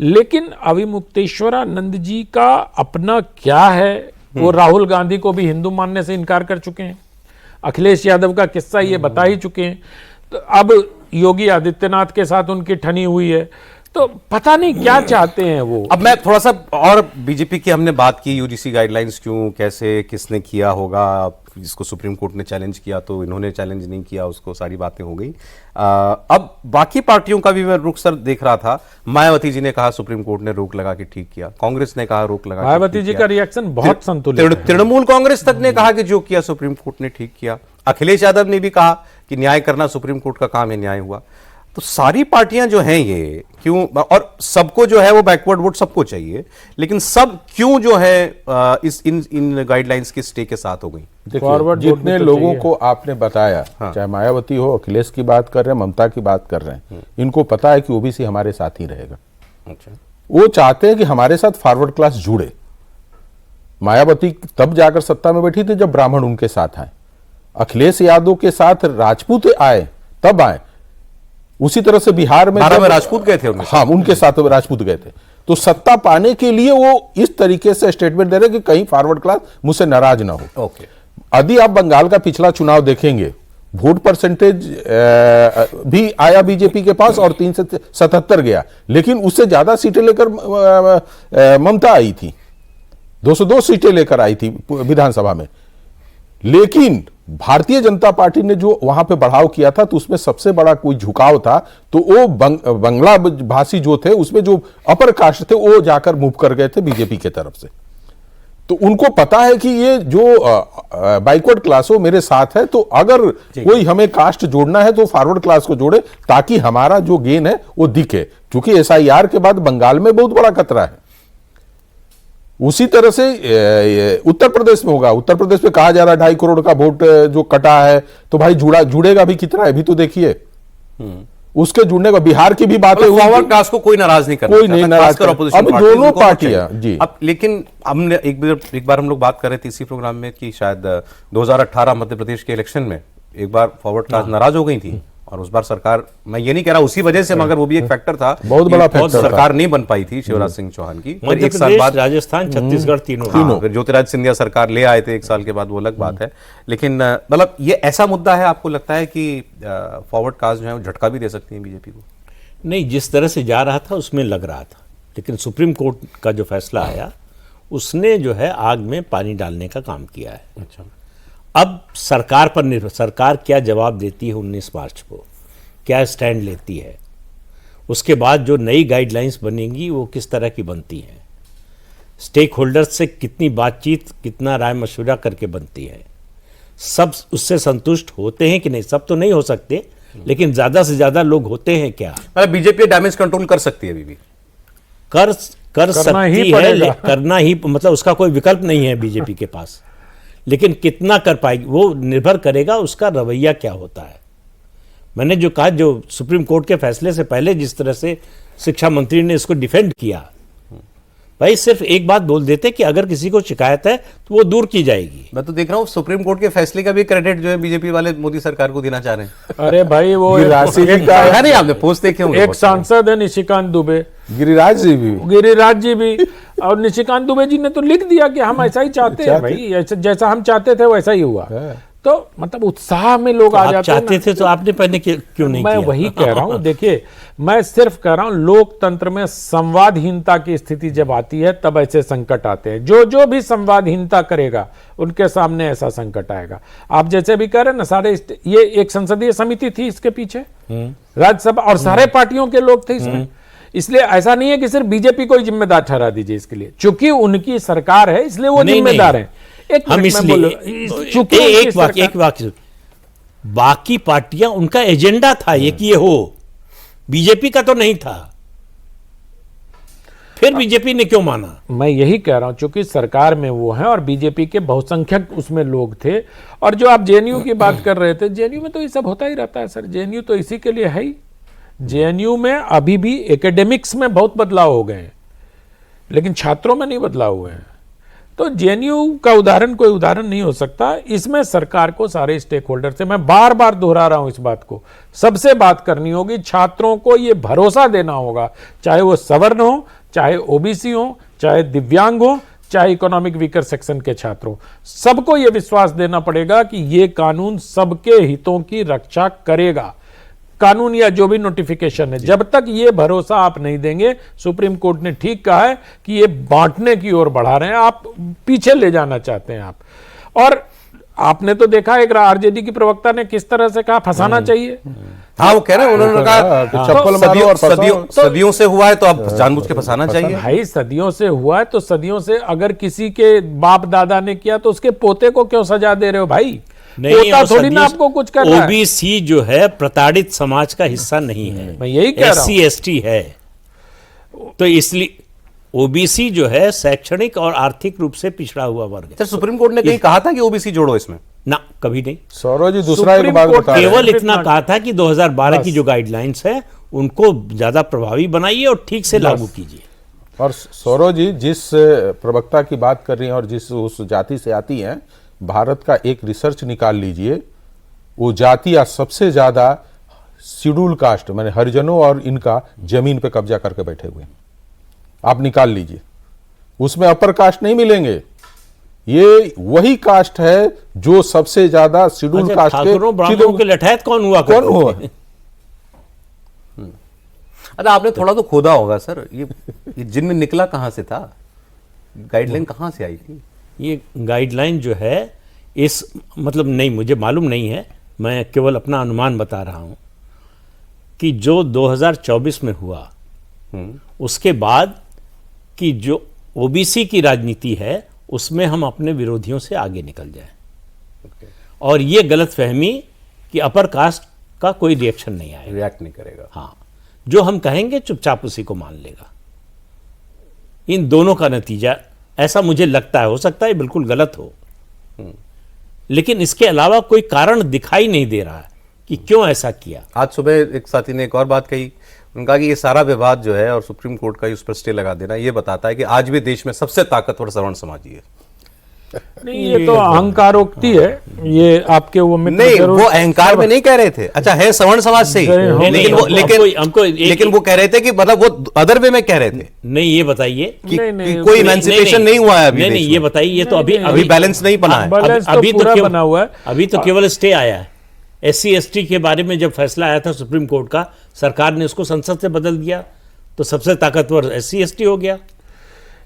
Speaker 4: लेकिन अविमुक्तेश्वरानंद जी का अपना क्या है, वो राहुल गांधी को भी हिंदू मानने से इनकार कर चुके हैं, अखिलेश यादव का किस्सा ये बता ही चुके हैं, तो अब योगी आदित्यनाथ के साथ उनकी ठनी हुई है, तो पता नहीं क्या चाहते हैं वो।
Speaker 2: अब मैं थोड़ा सा, और बीजेपी की हमने बात की, यूजीसी गाइडलाइंस क्यों, कैसे, किसने किया होगा, जिसको सुप्रीम कोर्ट ने चैलेंज किया तो इन्होंने चैलेंज नहीं किया, उसको सारी बातें हो गई। अब बाकी पार्टियों का भी मैं रुख सर देख रहा था, मायावती जी ने कहा सुप्रीम कोर्ट ने रोक लगा के ठीक किया, कांग्रेस ने कहा रोक लगा,
Speaker 4: मायावती जी का रिएक्शन बहुत संतुलित है।
Speaker 2: तृणमूल कांग्रेस तक ने कहा कि जो किया सुप्रीम कोर्ट ने ठीक किया, अखिलेश यादव ने भी कहा कि न्याय करना सुप्रीम कोर्ट का काम है, न्याय हुआ। तो सारी पार्टियां जो हैं ये क्यों, और सबको जो है वो बैकवर्ड वोट सबको चाहिए, लेकिन सब क्यों जो है इन गाइडलाइंस के स्टे के साथ हो गई?
Speaker 5: देखिए, जितने लोगों को आपने बताया, चाहे मायावती हो, अखिलेश की बात कर रहे हैं, ममता की बात कर रहे हैं, इनको पता है कि ओबीसी हमारे साथ ही रहेगा।
Speaker 2: अच्छा,
Speaker 5: वो चाहते हैं कि हमारे साथ फॉरवर्ड क्लास जुड़े। मायावती तब जाकर सत्ता में बैठी थी जब ब्राह्मण उनके साथ आए, अखिलेश यादव के साथ राजपूत आए तब आए। उसी तरह से बिहार में
Speaker 2: राजपूत गए थे उनके
Speaker 5: हाँ, उनके साथ राजपूत गए थे। तो सत्ता पाने के लिए वो इस तरीके से स्टेटमेंट दे रहे कि कहीं फॉरवर्ड क्लास मुझसे नाराज ना हो।
Speaker 2: ओके।
Speaker 5: यदि आप बंगाल का पिछला चुनाव देखेंगे, वोट परसेंटेज भी आया बीजेपी के पास और 3 से 77 गया, लेकिन उससे ज्यादा सीटें लेकर ममता आई थी, 202 सीटें लेकर आई थी विधानसभा में। लेकिन भारतीय जनता पार्टी ने जो वहां पे बढ़ाव किया था, तो उसमें सबसे बड़ा कोई झुकाव था, तो वो बंगला भाषी जो थे, उसमें जो अपर कास्ट थे, वो जाकर मूव कर गए थे बीजेपी के तरफ से। तो उनको पता है कि ये जो बैकवर्ड क्लास हो मेरे साथ है, तो अगर कोई हमें कास्ट जोड़ना है तो फॉरवर्ड क्लास को जोड़े, ताकि हमारा जो गेन है वो दिखे, क्योंकि एसआईआर के बाद बंगाल में बहुत बड़ा खतरा है। उसी तरह से उत्तर प्रदेश में होगा। उत्तर प्रदेश में कहा जा रहा है 2.5 करोड़ का वोट जो कटा है, तो भाई जुड़ेगा भी कितना है भी तो देखिए। उसके जुड़ने का बिहार की भी बात है,
Speaker 2: फॉरवर्ड क्लास को कोई नाराज नहीं करना,
Speaker 5: कोई नहीं नाराज कर, अब दोनों पार्टियां जी।
Speaker 2: अब लेकिन हमने एक बार हम लोग बात कर रहे थे इसी प्रोग्राम में कि शायद 2018 मध्य प्रदेश के इलेक्शन में एक बार फॉरवर्ड क्लास नाराज हो गई थी, और उस बार सरकार, मैं ये नहीं कह रहा उसी वजह से, मगर वो भी एक फैक्टर था,
Speaker 5: बहुत बड़ा फैक्टर,
Speaker 2: सरकार नहीं बन पाई थी शिवराज सिंह चौहान की।
Speaker 3: मध्य
Speaker 2: एक साल बाद
Speaker 3: राजस्थान, छत्तीसगढ़ तीनों,
Speaker 2: फिर ज्योतिरादित्य सिंधिया सरकार ले आए थे 1 साल के बाद, वो अलग बात है। लेकिन मतलब ये ऐसा मुद्दा है, आपको लगता है कि फॉरवर्ड कास्ट जो है वो झटका भी दे सकती है बीजेपी को?
Speaker 3: नहीं, जिस तरह से जा रहा था उसमें लग रहा था, लेकिन सुप्रीम कोर्ट का जो फैसला आया उसने जो है आग में पानी डालने का काम किया है।
Speaker 2: अच्छा,
Speaker 3: अब सरकार पर निर्भर, सरकार क्या जवाब देती है 19 मार्च को, क्या स्टैंड लेती है, उसके बाद जो नई गाइडलाइंस बनेंगी वो किस तरह की बनती हैं, स्टेक होल्डर्स से कितनी बातचीत, कितना राय मशवरा करके बनती है, सब उससे संतुष्ट होते हैं कि नहीं? सब तो नहीं हो सकते, लेकिन ज्यादा से ज्यादा लोग होते हैं क्या?
Speaker 2: बीजेपी डैमेज कंट्रोल कर सकती है, अभी भी
Speaker 3: कर सकती है, करना ही, मतलब उसका कोई विकल्प नहीं है बीजेपी के पास, लेकिन कितना कर पाएगी वो निर्भर करेगा उसका रवैया क्या होता है। मैंने जो कहा, जो सुप्रीम कोर्ट के फैसले से पहले जिस तरह से शिक्षा मंत्री ने इसको डिफेंड किया, भाई सिर्फ एक बात बोल देते कि अगर किसी को शिकायत है तो वो दूर की जाएगी।
Speaker 2: मैं तो देख रहा हूँ सुप्रीम कोर्ट के फैसले का भी क्रेडिट जो है बीजेपी वाले मोदी सरकार को देना चाह रहे हैं।
Speaker 4: अरे भाई वो
Speaker 5: गिरिराज जी का
Speaker 2: है नहीं, आपने पोस्ट देखे होंगे।
Speaker 4: एक सांसद है निशिकांत दुबे,
Speaker 5: गिरिराज जी भी
Speaker 4: और निशिकांत दुबे जी ने तो लिख दिया कि हम ऐसा ही चाहते हैं भाई, ऐसा जैसा हम चाहते थे वैसा ही हुआ। तो मतलब उत्साह में लोग आ जाते
Speaker 3: चाहते थे तो आपने पहले क्यों नहीं
Speaker 4: मैं
Speaker 3: किया?
Speaker 4: वही कह रहा हूं। देखिए, मैं सिर्फ कह रहा हूं लोकतंत्र में संवादहीनता की स्थिति जब आती है तब ऐसे संकट आते हैं। जो भी संवादहीनता करेगा उनके सामने ऐसा संकट आएगा। आप जैसे भी कह रहे हैं ना, सारे ये एक संसदीय समिति थी इसके पीछे, राज्यसभा, और सारे पार्टियों के लोग थे इसमें। इसलिए ऐसा नहीं है कि सिर्फ बीजेपी को ही जिम्मेदार ठहरा दीजिए इसके लिए, चूंकि उनकी सरकार है इसलिए वो जिम्मेदार है।
Speaker 3: हम इसलिए एक वाक्य, बाकी पार्टियां उनका एजेंडा था ये कि ये हो, बीजेपी का तो नहीं था। फिर बीजेपी ने क्यों माना?
Speaker 4: मैं यही कह रहा हूं, चूंकि सरकार में वो है और बीजेपी के बहुसंख्यक उसमें लोग थे। और जो आप जेएनयू की बात कर रहे थे, जेएनयू में तो ये सब होता ही रहता है सर। जेएनयू तो इसी के लिए है ही। जेएनयू में अभी भी एकेडमिक्स में बहुत बदलाव हो गए हैं, लेकिन छात्रों में नहीं बदलाव हुए हैं। तो जेएनयू का उदाहरण कोई उदाहरण नहीं हो सकता। इसमें सरकार को सारे स्टेक होल्डर से, मैं बार बार दोहरा रहा हूं इस बात को, सबसे बात करनी होगी। छात्रों को यह भरोसा देना होगा, चाहे वो सवर्ण हो, चाहे ओबीसी हो, चाहे दिव्यांग हो, चाहे इकोनॉमिक वीकर सेक्शन के छात्र हो, सबको यह विश्वास देना पड़ेगा कि यह कानून सबके हितों की रक्षा करेगा। कानून या जो भी नोटिफिकेशन है, जब तक ये भरोसा आप नहीं देंगे, सुप्रीम कोर्ट ने ठीक कहा है कि ये बांटने की ओर बढ़ा रहे हैं, आप पीछे ले जाना चाहते हैं आप। और आपने तो देखा एक आरजेडी की प्रवक्ता ने किस तरह से कहा फंसाना चाहिए।
Speaker 2: हाँ, वो कह रहे हैं, उन्होंने कहा
Speaker 5: चप्पल मारो और फंसाओ।
Speaker 2: सदियों से हुआ है तो अब जानबूझ के फंसाना चाहिए।
Speaker 4: भाई सदियों से हुआ है तो सदियों से, अगर किसी के बाप दादा ने किया तो उसके पोते को क्यों सजा दे रहे हो भाई?
Speaker 3: नहीं,
Speaker 4: थोड़ी ना आपको कुछ करना है।
Speaker 3: ओबीसी जो है प्रताड़ित समाज का हिस्सा नहीं है,
Speaker 4: मैं यही कह रहा हूं।
Speaker 3: एससी एसटी है, तो इसलिए ओबीसी जो है शैक्षणिक और आर्थिक रूप से पिछड़ा हुआ वर्ग है।
Speaker 2: सुप्रीम कोर्ट ने कहीं कहा था कि ओबीसी जोड़ो इसमें?
Speaker 3: ना, कभी नहीं।
Speaker 5: सौरभ जी दूसरा एक बात बता रहे हैं।
Speaker 3: केवल इतना कहा था कि 2012 की जो गाइडलाइंस है उनको ज्यादा प्रभावी बनाइए और ठीक से लागू कीजिए।
Speaker 5: और सौरभ जी जिस प्रवक्ता की बात कर रही हैं और जिस उस जाति से आती हैं, भारत का एक रिसर्च निकाल लीजिए, वो जातियां सबसे ज्यादा शेड्यूल कास्ट माने हरिजनों और इनका जमीन पे कब्जा करके बैठे हुए हैं। आप निकाल लीजिए, उसमें अपर कास्ट नहीं मिलेंगे। ये वही कास्ट है जो सबसे ज्यादा शेड्यूल कास्ट
Speaker 3: के लठैत कौन हुआ?
Speaker 2: अच्छा, आपने थोड़ा तो खोदा होगा सर, ये जिन्न निकला कहां से था? गाइडलाइन कहां से आई थी?
Speaker 3: ये गाइडलाइन जो है इस मतलब नहीं, मुझे मालूम नहीं है, मैं केवल अपना अनुमान बता रहा हूं कि जो 2024 में हुआ उसके बाद कि जो ओबीसी की राजनीति है उसमें हम अपने विरोधियों से आगे निकल जाएं। और ये गलतफहमी कि अपर कास्ट का कोई रिएक्शन नहीं आएगा,
Speaker 2: रिएक्ट नहीं करेगा।
Speaker 3: हाँ, जो हम कहेंगे चुपचाप उसी को मान लेगा। इन दोनों का नतीजा ऐसा मुझे लगता है, हो सकता है बिल्कुल गलत हो, लेकिन इसके अलावा कोई कारण दिखाई नहीं दे रहा है कि क्यों ऐसा किया।
Speaker 2: आज सुबह एक साथी ने एक और बात कही, उन्होंने कहा कि ये सारा विवाद जो है और सुप्रीम कोर्ट का उस पर स्टे लगा देना, ये बताता है कि आज भी देश में सबसे ताकतवर सवर्ण समाज ही है।
Speaker 4: नहीं, ये तो अहंकारोक्ति है। ये आपके वो मित्र
Speaker 2: नहीं, वो अहंकार में नहीं कह रहे थे। अच्छा, है सवर्ण समाज से ही, लेकिन वो कह रहे थे कि मतलब वो अदर वे में कह रहे थे।
Speaker 3: नहीं, ये बताइए
Speaker 2: कि कोई इमेंसिपेशन नहीं हुआ है अभी।
Speaker 3: नहीं, ये बताइए, ये तो अभी
Speaker 2: बैलेंस नहीं बना है।
Speaker 3: अभी तो बना हुआ है, अभी तो केवल स्टे आया है। एससी एसटी के बारे में जब फैसला आया था सुप्रीम कोर्ट का, सरकार ने उसको संसद से बदल दिया तो सबसे ताकतवर एससी एसटी हो गया।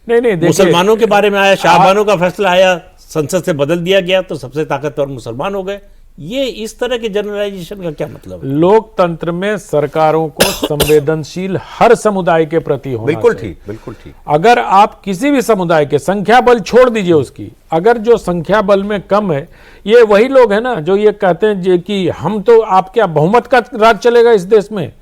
Speaker 4: नहीं,
Speaker 3: मुसलमानों के बारे में आया, शाहबानों का फैसला आया, संसद से बदल दिया गया तो सबसे ताकतवर मुसलमान हो गए। ये इस तरह के जनरलाइजेशन का क्या मतलब है?
Speaker 4: लोकतंत्र में सरकारों को संवेदनशील हर समुदाय के प्रति होना
Speaker 2: बिल्कुल
Speaker 4: चाहिए।
Speaker 2: ठीक, बिल्कुल ठीक।
Speaker 4: अगर आप किसी भी समुदाय के, संख्या बल छोड़ दीजिए उसकी, अगर जो संख्या बल में कम है, ये वही लोग हैं ना जो ये कहते हैं कि हम तो, आप क्या बहुमत का राज चलेगा इस देश में?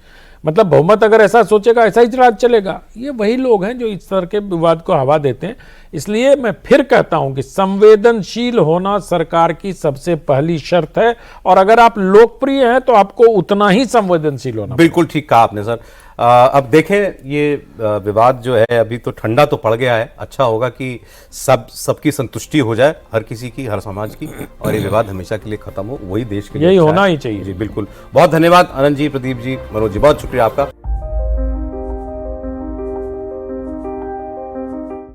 Speaker 4: मतलब बहुमत अगर ऐसा सोचेगा ऐसा ही राज चलेगा। ये वही लोग हैं जो इस तरह के विवाद को हवा देते हैं। इसलिए मैं फिर कहता हूं कि संवेदनशील होना सरकार की सबसे पहली शर्त है, और अगर आप लोकप्रिय हैं तो आपको उतना ही संवेदनशील होना।
Speaker 2: बिल्कुल ठीक कहा आपने सर। अब देखें ये विवाद जो है अभी तो ठंडा तो पड़ गया है, अच्छा होगा कि सबकी संतुष्टि हो जाए, हर किसी की, हर समाज की, और ये विवाद हमेशा के लिए खत्म हो, वही देश के लिए
Speaker 4: यही
Speaker 2: अच्छा
Speaker 4: होना
Speaker 2: है।
Speaker 4: ही चाहिए।
Speaker 2: जी बिल्कुल। बहुत धन्यवाद आनंद जी, प्रदीप जी, मनोज जी, बहुत शुक्रिया आपका।